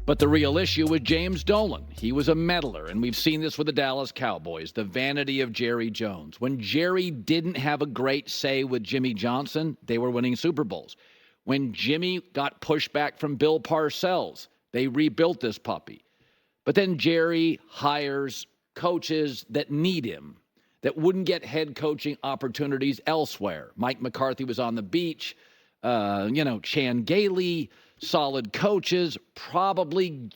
But the real issue was James Dolan. He was a meddler, and we've seen this with the Dallas Cowboys, the vanity of Jerry Jones. When Jerry didn't have a great say with Jimmy Johnson, they were winning Super Bowls. When Jimmy got pushback from Bill Parcells, they rebuilt this puppy. But then Jerry hires coaches that need him, that wouldn't get head coaching opportunities elsewhere. Mike McCarthy was on the beach. Chan Gailey, solid coaches, probably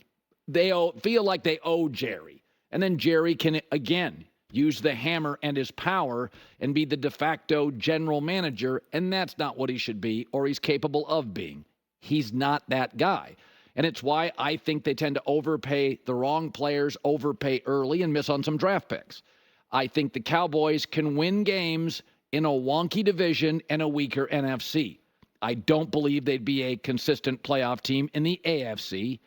feel like they owe Jerry. And then Jerry can, again, use the hammer and his power and be the de facto general manager, and that's not what he should be or he's capable of being. He's not that guy. And it's why I think they tend to overpay the wrong players, overpay early, and miss on some draft picks. I think the Cowboys can win games in a wonky division and a weaker NFC. I don't believe they'd be a consistent playoff team in the AFC,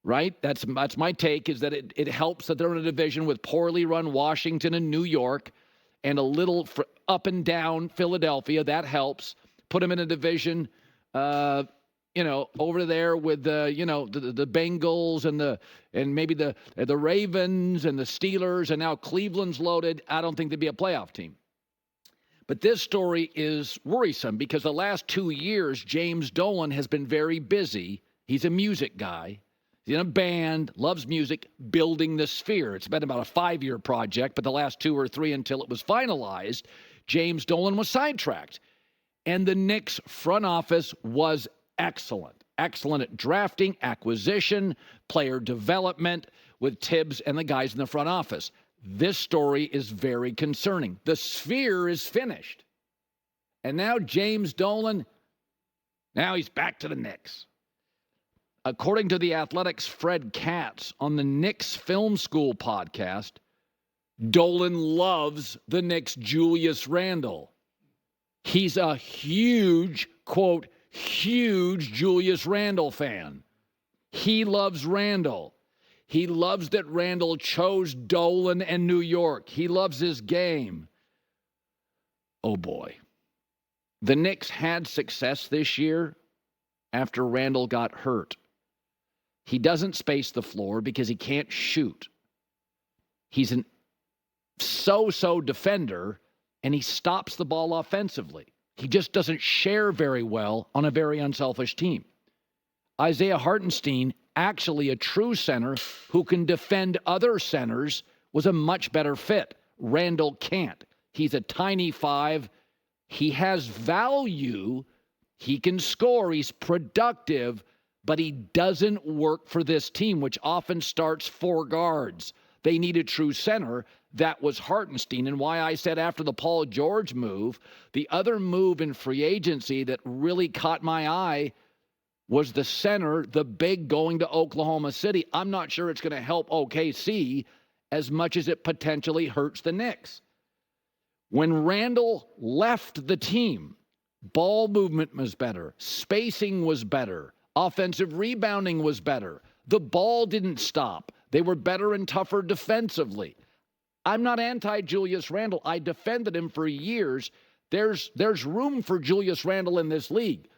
right? That's my take, is that it helps that they're in a division with poorly run Washington and New York and a little up and down Philadelphia. That helps. Put them in a division, over there with the Bengals and maybe the Ravens and the Steelers, and now Cleveland's loaded. I don't think they'd be a playoff team. But this story is worrisome because the last 2 years, James Dolan has been very busy. He's a music guy. He's in a band, loves music, building the Sphere. It's been about a 5-year project, but the last 2 or 3 until it was finalized, James Dolan was sidetracked. And the Knicks front office was excellent at drafting, acquisition, player development with Tibbs and the guys in the front office. This story is very concerning. The Sphere is finished. And now James Dolan, now he's back to the Knicks. According to The Athletic's Fred Katz on the Knicks Film School podcast, Dolan loves the Knicks' Julius Randle. He's a huge, quote, huge Julius Randle fan. He loves Randle. He loves that Randle chose Dolan and New York. He loves his game. Oh, boy. The Knicks had success this year after Randle got hurt. He doesn't space the floor because he can't shoot. He's an so-so defender, and he stops the ball offensively. He just doesn't share very well on a very unselfish team. Isaiah Hartenstein, actually a true center who can defend other centers, was a much better fit. Randle can't. He's a tiny 5. He has value. He can score. He's productive, but he doesn't work for this team, which often starts 4 guards. They need a true center. That was Hartenstein, and why I said after the Paul George move, the other move in free agency that really caught my eye was the center, the big, going to Oklahoma City. I'm not sure it's going to help OKC as much as it potentially hurts the Knicks. When Randle left the team, ball movement was better, spacing was better, offensive rebounding was better. The ball didn't stop. They were better and tougher defensively. I'm not anti-Julius Randle. I defended him for years. There's room for Julius Randle in this league.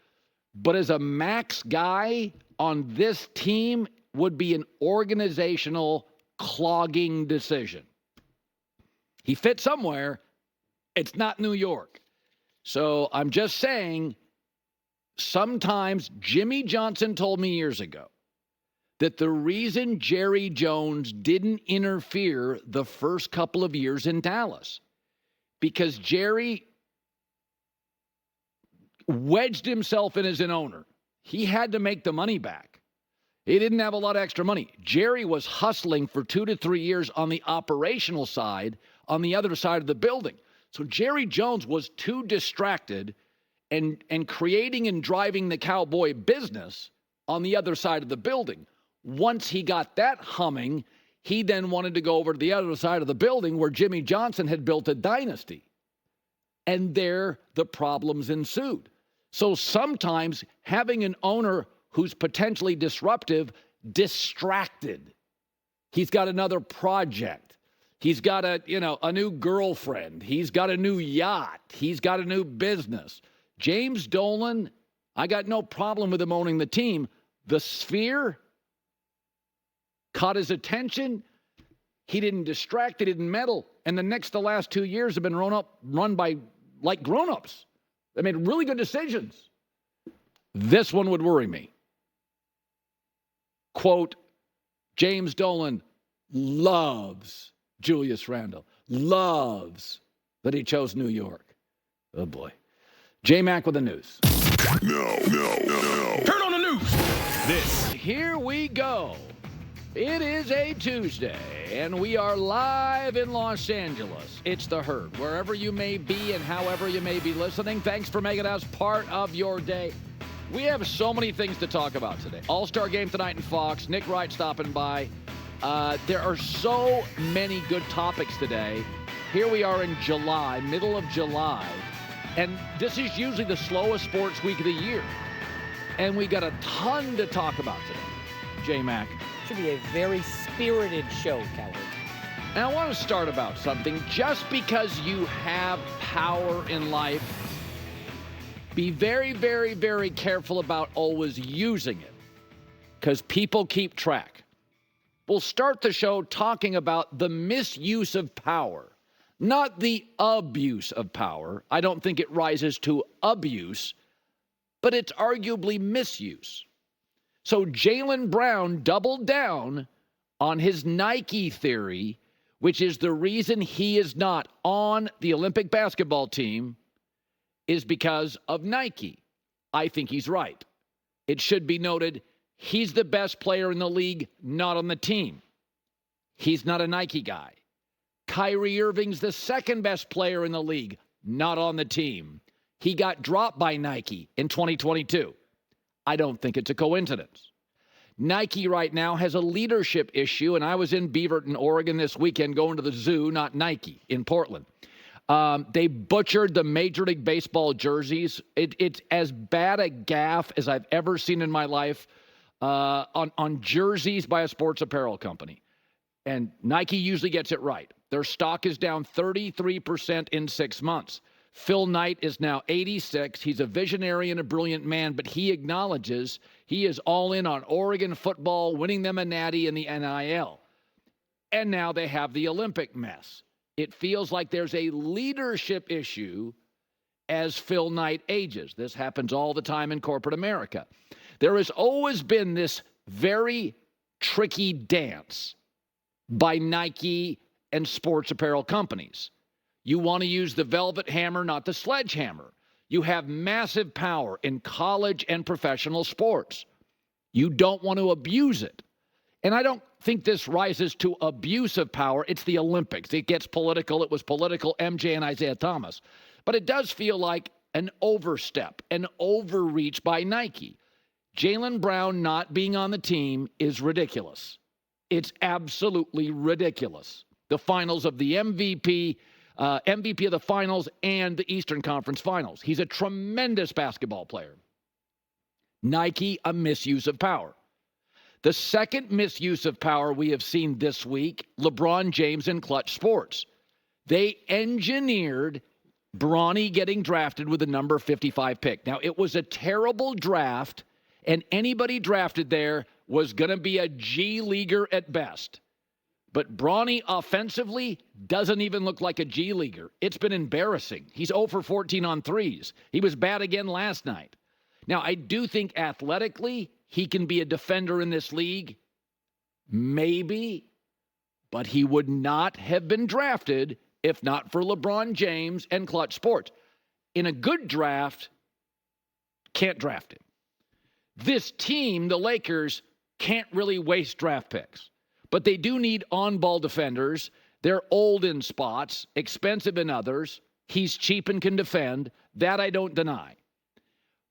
But as a max guy on this team would be an organizational clogging decision. He fits somewhere. It's not New York. So I'm just saying, sometimes Jimmy Johnson told me years ago that the reason Jerry Jones didn't interfere the first couple of years in Dallas, because Jerry wedged himself in as an owner. He had to make the money back. He didn't have a lot of extra money. Jerry was hustling for 2 to 3 years on the operational side, on the other side of the building. So Jerry Jones was too distracted and creating and driving the Cowboy business on the other side of the building. Once he got that humming, he then wanted to go over to the other side of the building where Jimmy Johnson had built a dynasty. And there the problems ensued. So sometimes having an owner who's potentially disruptive, distracted. He's got another project. He's got a new girlfriend. He's got a new yacht. He's got a new business. James Dolan, I got no problem with him owning the team. The Sphere, caught his attention. He didn't distract. He didn't meddle. And the last 2 years have been run by like grown-ups. They made really good decisions. This one would worry me. Quote, James Dolan loves Julius Randle. Loves that he chose New York. Oh, boy. J-Mac with the news. No. Turn on the news. Here we go. It is a Tuesday, and we are live in Los Angeles. It's The Herd. Wherever you may be and however you may be listening, thanks for making us part of your day. We have so many things to talk about today. All-Star game tonight in Fox. Nick Wright stopping by. There are so many good topics today. Here we are in July, middle of July, and this is usually the slowest sports week of the year. And we got a ton to talk about today. J-Mac. Should be a very spirited show, Kelly. And I want to start about something. Just because you have power in life, be very, very, very careful about always using it, because people keep track. We'll start the show talking about the misuse of power, not the abuse of power. I don't think it rises to abuse, but it's arguably misuse. So Jaylen Brown doubled down on his Nike theory, which is the reason he is not on the Olympic basketball team is because of Nike. I think he's right. It should be noted, he's the best player in the league, not on the team. He's not a Nike guy. Kyrie Irving's the second best player in the league, not on the team. He got dropped by Nike in 2022. I don't think it's a coincidence. Nike right now has a leadership issue, and I was in Beaverton, Oregon this weekend going to the zoo, not Nike, in Portland. They butchered the Major League Baseball jerseys. It's as bad a gaffe as I've ever seen in my life on jerseys by a sports apparel company. And Nike usually gets it right. Their stock is down 33% in 6 months. Phil Knight is now 86. He's a visionary and a brilliant man, but he acknowledges he is all in on Oregon football, winning them a natty in the NIL. And now they have the Olympic mess. It feels like there's a leadership issue as Phil Knight ages. This happens all the time in corporate America. There has always been this very tricky dance by Nike and sports apparel companies. You want to use the velvet hammer, not the sledgehammer. You have massive power in college and professional sports. You don't want to abuse it. And I don't think this rises to abuse of power. It's the Olympics. It gets political. It was political, MJ and Isaiah Thomas. But it does feel like an overstep, an overreach by Nike. Jaylen Brown not being on the team is ridiculous. It's absolutely ridiculous. The finals of the MVP of the finals and the Eastern Conference Finals. He's a tremendous basketball player. Nike, a misuse of power. The second misuse of power we have seen this week, LeBron James and Clutch Sports. They engineered Bronny getting drafted with the number 55 pick. Now, it was a terrible draft, and anybody drafted there was going to be a G-leaguer at best. But Bronny offensively doesn't even look like a G-leaguer. It's been embarrassing. He's 0 for 14 on threes. He was bad again last night. Now, I do think athletically he can be a defender in this league. Maybe. But he would not have been drafted if not for LeBron James and Clutch Sports. In a good draft, can't draft him. This team, the Lakers, can't really waste draft picks. But they do need on-ball defenders. They're old in spots, expensive in others. He's cheap and can defend. That I don't deny.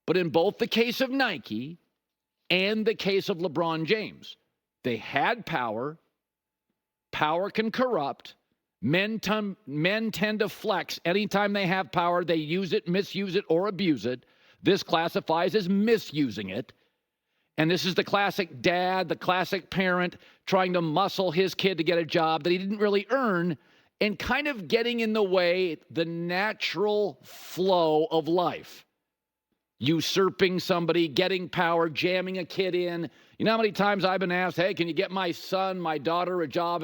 But in both the case of Nike and the case of LeBron James, they had power. Power can corrupt. Men tend to flex. Anytime they have power, they use it, misuse it, or abuse it. This classifies as misusing it. And this is the classic dad, the classic parent trying to muscle his kid to get a job that he didn't really earn and kind of getting in the way the natural flow of life. Usurping somebody, getting power, jamming a kid in, You know how many times I've been asked, hey, can you get my son, my daughter a job